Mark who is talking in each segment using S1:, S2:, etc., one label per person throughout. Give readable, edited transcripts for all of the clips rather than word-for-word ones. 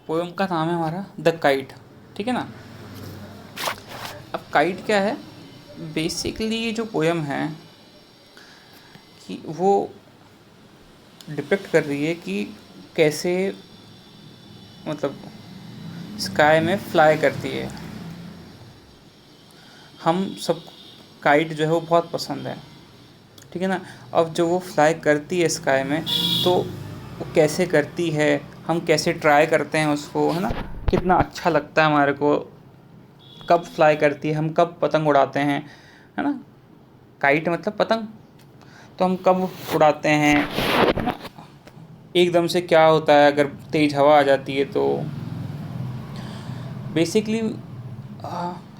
S1: Poem का नाम है हमारा द काइट, ठीक है ना। अब काइट क्या है, बेसिकली ये जो पोएम है कि वो डिपिक्ट कर रही है कि कैसे मतलब स्काई में फ्लाई करती है। हम सब काइट जो है वो बहुत पसंद है, ठीक है ना। अब जो वो फ्लाई करती है स्काई में, तो वो कैसे करती है, हम कैसे ट्राई करते हैं उसको, है ना। कितना अच्छा लगता है हमारे को, कब फ्लाई करती है, हम कब पतंग उड़ाते हैं, है ना। काइट मतलब पतंग, तो हम कब उड़ाते हैं, है ना। एकदम से क्या होता है अगर तेज़ हवा आ जाती है तो बेसिकली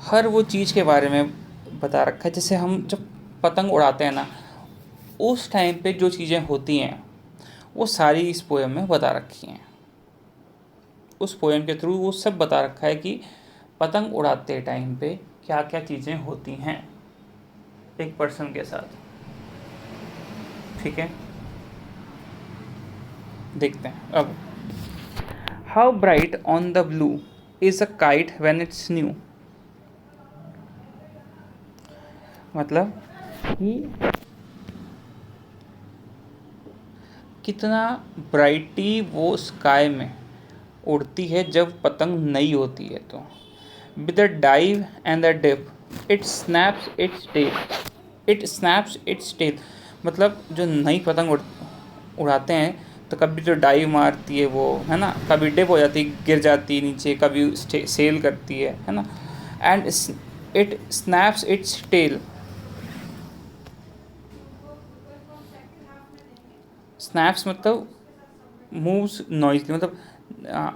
S1: हर वो चीज़ के बारे में बता रखा है। जैसे हम जब पतंग उड़ाते हैं ना, उस टाइम पे जो चीज़ें होती हैं वो सारी इस पोएम में बता रखी हैं। उस पोएम के थ्रू वो सब बता रखा है कि पतंग उड़ाते टाइम पे क्या क्या चीज़ें होती हैं एक पर्सन के साथ, ठीक है। देखते हैं अब। How bright on the blue is a kite when it's new. मतलब कि कितना ब्राइटली वो स्काई में उड़ती है जब पतंग नई होती है तो। With the dive and the dip it snaps its tail, it snaps its tail. मतलब जो नई पतंग उड़ाते हैं तो कभी तो डाइव मारती है वो, है ना, कभी डिप हो जाती है, गिर जाती है नीचे, कभी सेल करती है ना। And it snaps its tail. Snaps मतलब मूव्स नॉइजली, मतलब आ,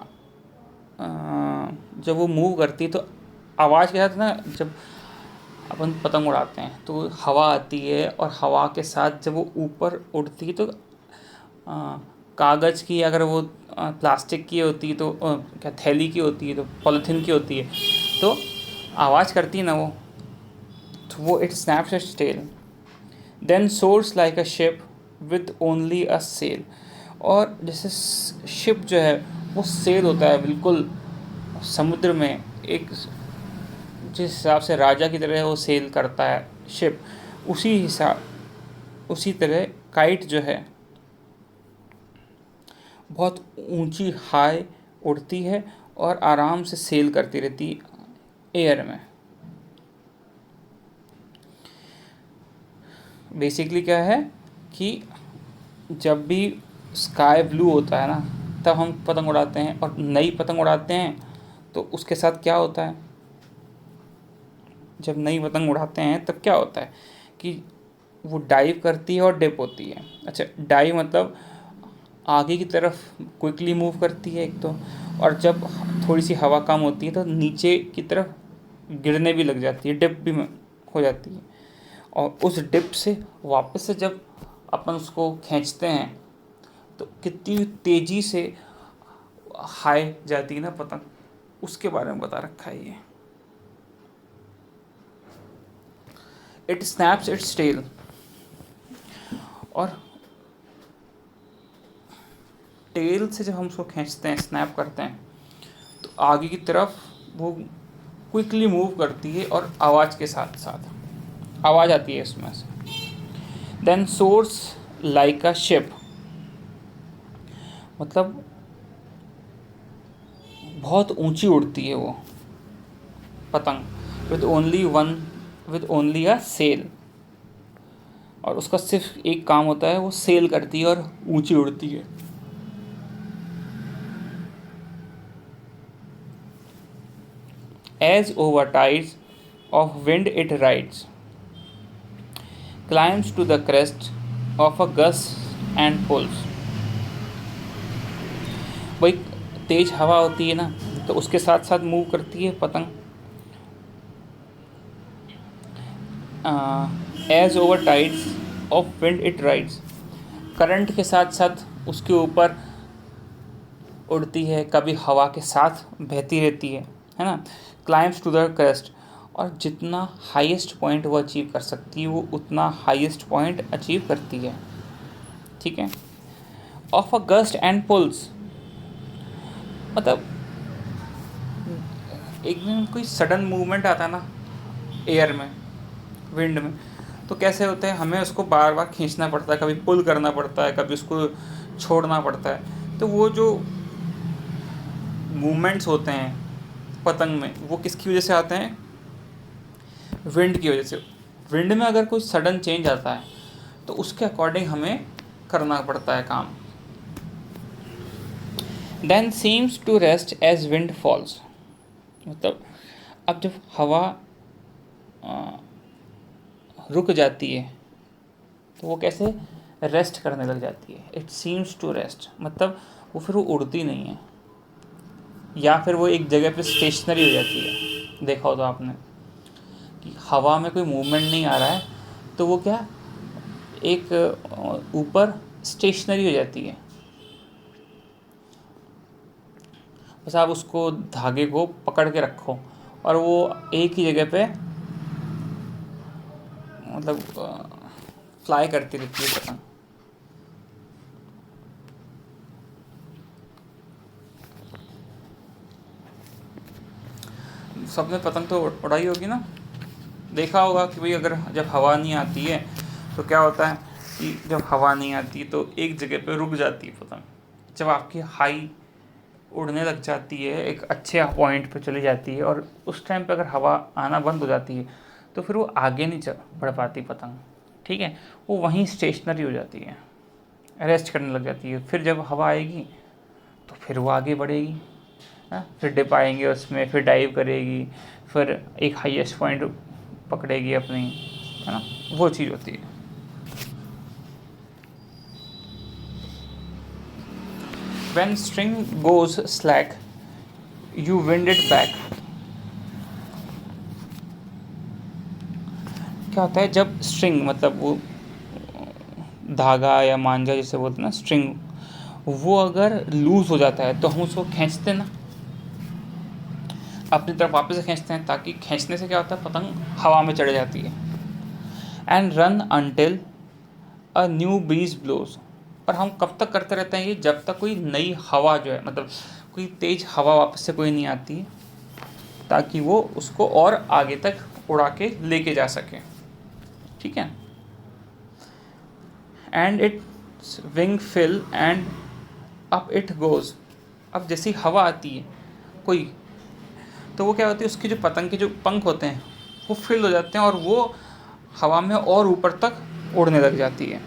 S1: जब वो मूव करती है तो आवाज़ के साथ ना, जब अपन पतंग उड़ाते हैं तो हवा आती है और हवा के साथ जब वो ऊपर उड़ती है तो कागज़ की, अगर वो प्लास्टिक की होती है तो क्या थैली की होती है तो पॉलीथीन की होती है तो आवाज़ करती है ना वो, तो वो it snaps its tail then soars like a ship with only a sail. और जैसे शिप जो है वो सेल होता है बिल्कुल समुद्र में, एक जिस हिसाब से राजा की तरह वो सेल करता है शिप, उसी तरह काइट जो है बहुत ऊंची हाई उड़ती है और आराम से सेल करती रहती एयर में। बेसिकली क्या है कि जब भी स्काई ब्लू होता है ना, तब हम पतंग उड़ाते हैं, और नई पतंग उड़ाते हैं तो उसके साथ क्या होता है, जब नई पतंग उड़ाते हैं तब क्या होता है कि वो डाइव करती है और डिप होती है। अच्छा, डाइव मतलब आगे की तरफ क्विकली मूव करती है एक तो, और जब थोड़ी सी हवा कम होती है तो नीचे की तरफ गिरने भी लग जाती है, डिप भी हो जाती है। और उस डिप से वापस से जब अपन उसको खींचते हैं तो कितनी तेज़ी से हाई जाती है ना पतंग, उसके बारे में बता रखा है ये। इट स्नैप्स इट्स टेल, और टेल से जब हम उसको खींचते हैं, स्नैप करते हैं, तो आगे की तरफ वो क्विकली मूव करती है और आवाज़ के साथ साथ आवाज़ आती है इसमें से। Then soars like a ship, मतलब बहुत ऊंची उड़ती है वो पतंग, विद ओनली अ सेल, और उसका सिर्फ एक काम होता है, वो सेल करती है और ऊंची उड़ती है। As over tides of wind it rides, climbs to the crest of a gust and pulls। वही तेज हवा होती है ना, तो उसके साथ साथ मूव करती है पतंग। As over tides of wind it rides, current के साथ साथ उसके ऊपर उड़ती है, कभी हवा के साथ बहती रहती है ना। क्लाइम्स टू द क्रेस्ट, और जितना हाईएस्ट पॉइंट वो अचीव कर सकती है वो उतना हाईएस्ट पॉइंट अचीव करती है, ठीक है। Of a gust and pulls, मतलब एक दिन कोई सडन मूवमेंट आता है ना एयर में, विंड में, तो कैसे होते हैं, हमें उसको बार बार खींचना पड़ता है, कभी पुल करना पड़ता है, कभी उसको छोड़ना पड़ता है। तो वो जो मूवमेंट्स होते हैं पतंग में, वो किसकी वजह से आते हैं, विंड की वजह से। विंड में अगर कोई सडन चेंज आता है तो उसके अकॉर्डिंग हमें करना पड़ता है काम। Then seems to rest as wind falls, मतलब अब जब हवा रुक जाती है तो वो कैसे रेस्ट करने लग जाती है। इट सीम्स टू रेस्ट मतलब वो फिर वो उड़ती नहीं है, या फिर वो एक जगह पे स्टेशनरी हो जाती है। देखा हो तो आपने कि हवा में कोई मूवमेंट नहीं आ रहा है तो वो क्या एक ऊपर स्टेशनरी हो जाती है। बस आप उसको धागे को पकड़ के रखो और वो एक ही जगह पे मतलब फ्लाई करती रहती है पतंग। सबने पतंग तो उड़ाई होगी ना, देखा होगा कि भाई अगर जब हवा नहीं आती है तो क्या होता है कि जब हवा नहीं आती तो एक जगह पे रुक जाती है पतंग। जब आपकी हाई उड़ने लग जाती है, एक अच्छे पॉइंट पे चली जाती है, और उस टाइम पे अगर हवा आना बंद हो जाती है तो फिर वो आगे नहीं बढ़ पाती पतंग, ठीक है, वो वहीं स्टेशनरी हो जाती है, रेस्ट करने लग जाती है। फिर जब हवा आएगी तो फिर वो आगे बढ़ेगी, फिर डिप आएंगे उसमें, फिर डाइव करेगी, फिर एक हाईएस्ट पॉइंट पकड़ेगी अपनी, है ना, वो चीज़ होती है। When string goes slack, you wind it back. क्या होता है जब स्ट्रिंग मतलब वो धागा या मांझा जिसे बोलते हैं ना स्ट्रिंग, वो अगर लूज हो जाता है तो हम उसको खींचते हैं ना, अपनी तरफ वापस से खींचते हैं, ताकि खींचने से क्या होता है पतंग हवा में चढ़ जाती है। And run until a new breeze blows, और हम कब तक करते रहते हैं ये, जब तक कोई नई हवा जो है मतलब कोई तेज हवा वापस से कोई नहीं आती है, ताकि वो उसको और आगे तक उड़ा के लेके जा सके, ठीक है। And its wing fill and up it goes, अब जैसी हवा आती है कोई, तो वो क्या होती है उसकी जो पतंग के जो पंख होते हैं वो फिल हो जाते हैं और वो हवा में और ऊपर तक उड़ने लग जाती है।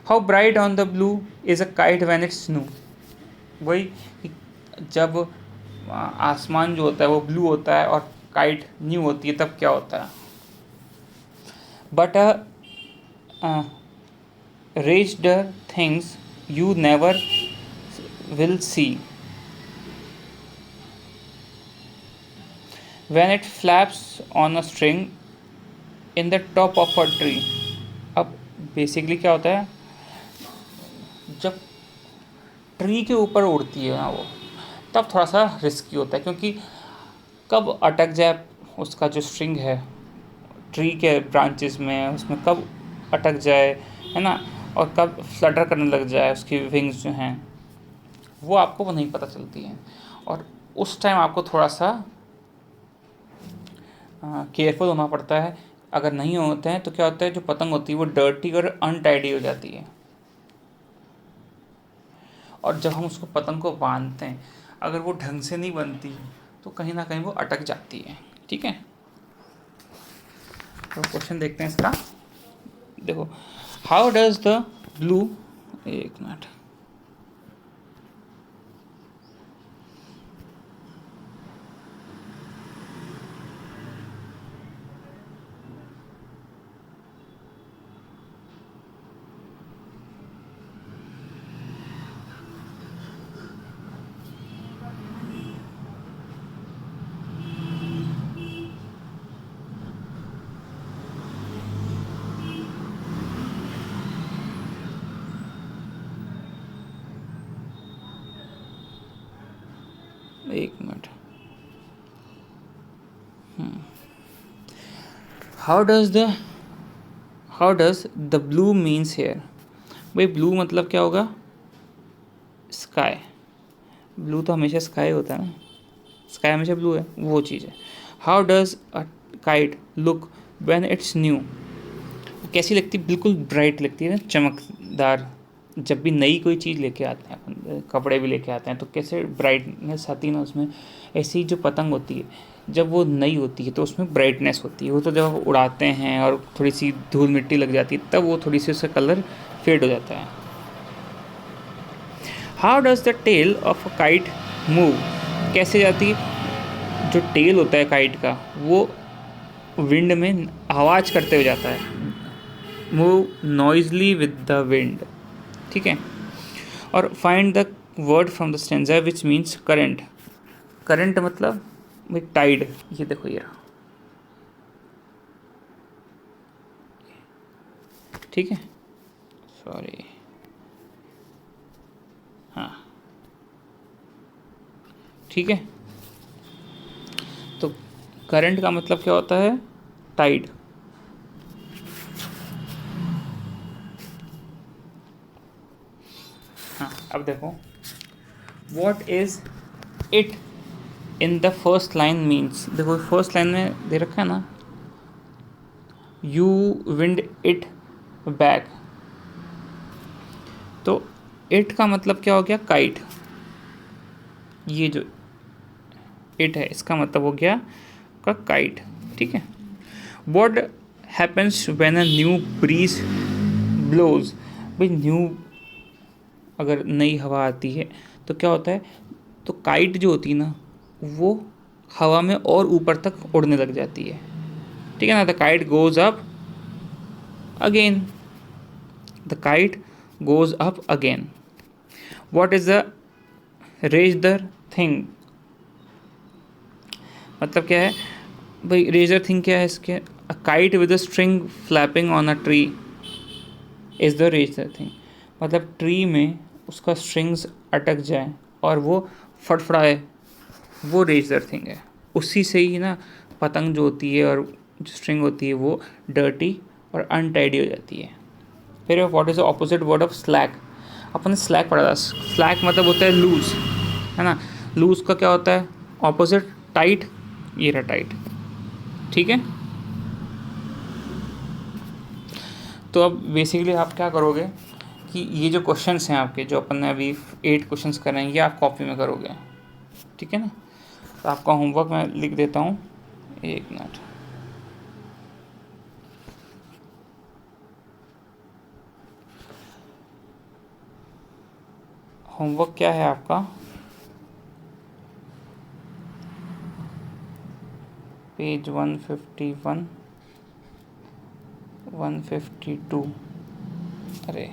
S1: How bright on the blue is a kite when it's new, वही जब आसमान जो होता है वो ब्लू होता है और काइट न्यू होती है तब क्या होता है। But raised things you never will see when it flaps on a string in the top of a tree। अब बेसिकली क्या होता है जब ट्री के ऊपर उड़ती है ना वो, तब थोड़ा सा रिस्की होता है, क्योंकि कब अटक जाए उसका जो स्ट्रिंग है ट्री के ब्रांचेस में, उसमें कब अटक जाए, है ना, और कब फ्लटर करने लग जाए उसकी विंग्स जो हैं, वो आपको नहीं पता चलती हैं। और उस टाइम आपको थोड़ा सा केयरफुल होना पड़ता है। अगर नहीं होते हैं तो क्या होता है जो पतंग होती है वो डर्टी और अनटाइडी हो जाती है, और जब हम उसको पतंग को बांधते हैं अगर वो ढंग से नहीं बनती तो कहीं ना कहीं वो अटक जाती है, ठीक है। तो क्वेश्चन देखते हैं इसका, देखो हाउ डज द ब्लू, एक मिनट, एक minute, how does the blue means here, भाई ब्लू मतलब क्या होगा, स्काई, ब्लू तो हमेशा स्काई होता है ना, स्काई हमेशा ब्लू है, वो चीज़ है। How does a kite look when it's new, कैसी लगती है, बिल्कुल ब्राइट लगती है ना, चमकदार। जब भी नई कोई चीज़ लेके आते हैं अपन, कपड़े भी लेके आते हैं, तो कैसे ब्राइटनेस आती है ना उसमें, ऐसी जो पतंग होती है जब वो नई होती है तो उसमें ब्राइटनेस होती है। वो तो जब आप उड़ाते हैं और थोड़ी सी धूल मिट्टी लग जाती है तब वो थोड़ी सी उसका कलर फेड हो जाता है। How does the tail of a kite move, कैसे जाती है, जो टेल होता है काइट का वो विंड में आवाज़ करते हुए जाता है, move Noisli with the wind, ठीक है। और find the word from the stanza which means current, current मतलब भाई टाइड, ये देखो ये रहा, ठीक है, सॉरी, हाँ ठीक है। तो करंट का मतलब क्या होता है, टाइड। हाँ अब देखो, what is it in the first line means, देखो फर्स्ट लाइन में दे रखा है ना, यू विंड इट बैक, तो इट का मतलब क्या हो गया, काइट। ये जो इट है इसका मतलब हो गया का काइट, ठीक है। What happens when a new breeze blows, भाई न्यू अगर नई हवा आती है तो क्या होता है, तो काइट जो होती है ना वो हवा में और ऊपर तक उड़ने लग जाती है, ठीक है ना। The kite goes up again, the kite goes up again. What is the razor thing, मतलब क्या है भाई, रेजर थिंग क्या है इसके, a kite with a string flapping on a tree is the razor thing, मतलब ट्री में उसका स्ट्रिंग्स अटक जाए और वो फड़फड़ाए, वो रेजर थिंग है। उसी से ही ना पतंग जो होती है और जो स्ट्रिंग होती है वो डर्टी और अनटाइडी हो जाती है। फिर what is the opposite word of slack, अपन ने स्लैक पढ़ा था, स्लैक मतलब होता है लूज, है ना। लूज का क्या होता है ऑपोजिट, टाइट, ये रहा टाइट, ठीक है। तो अब बेसिकली आप क्या करोगे कि ये जो क्वेश्चंस हैं आपके, जो अपन ने अभी 8 क्वेश्चंस कर रहे हैं, ये आप कॉपी में करोगे, ठीक है ना। तो आपका होमवर्क मैं लिख देता हूँ, एक मिनट। होमवर्क क्या है आपका, पेज 151 152, अरे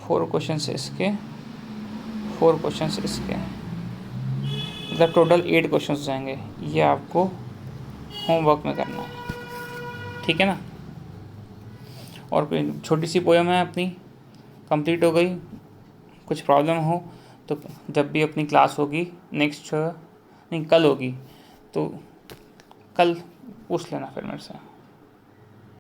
S1: 4 क्वेश्चंस इसके, 4 क्वेश्चंस इसके, मतलब टोटल 8 क्वेश्चंस हो जाएंगे, ये आपको होमवर्क में करना है, ठीक है ना। और कोई छोटी सी पोएम है अपनी कंप्लीट हो गई, कुछ प्रॉब्लम हो तो जब भी अपनी क्लास होगी नेक्स्ट, नहीं कल होगी, तो कल पूछ लेना फिर मेरे से।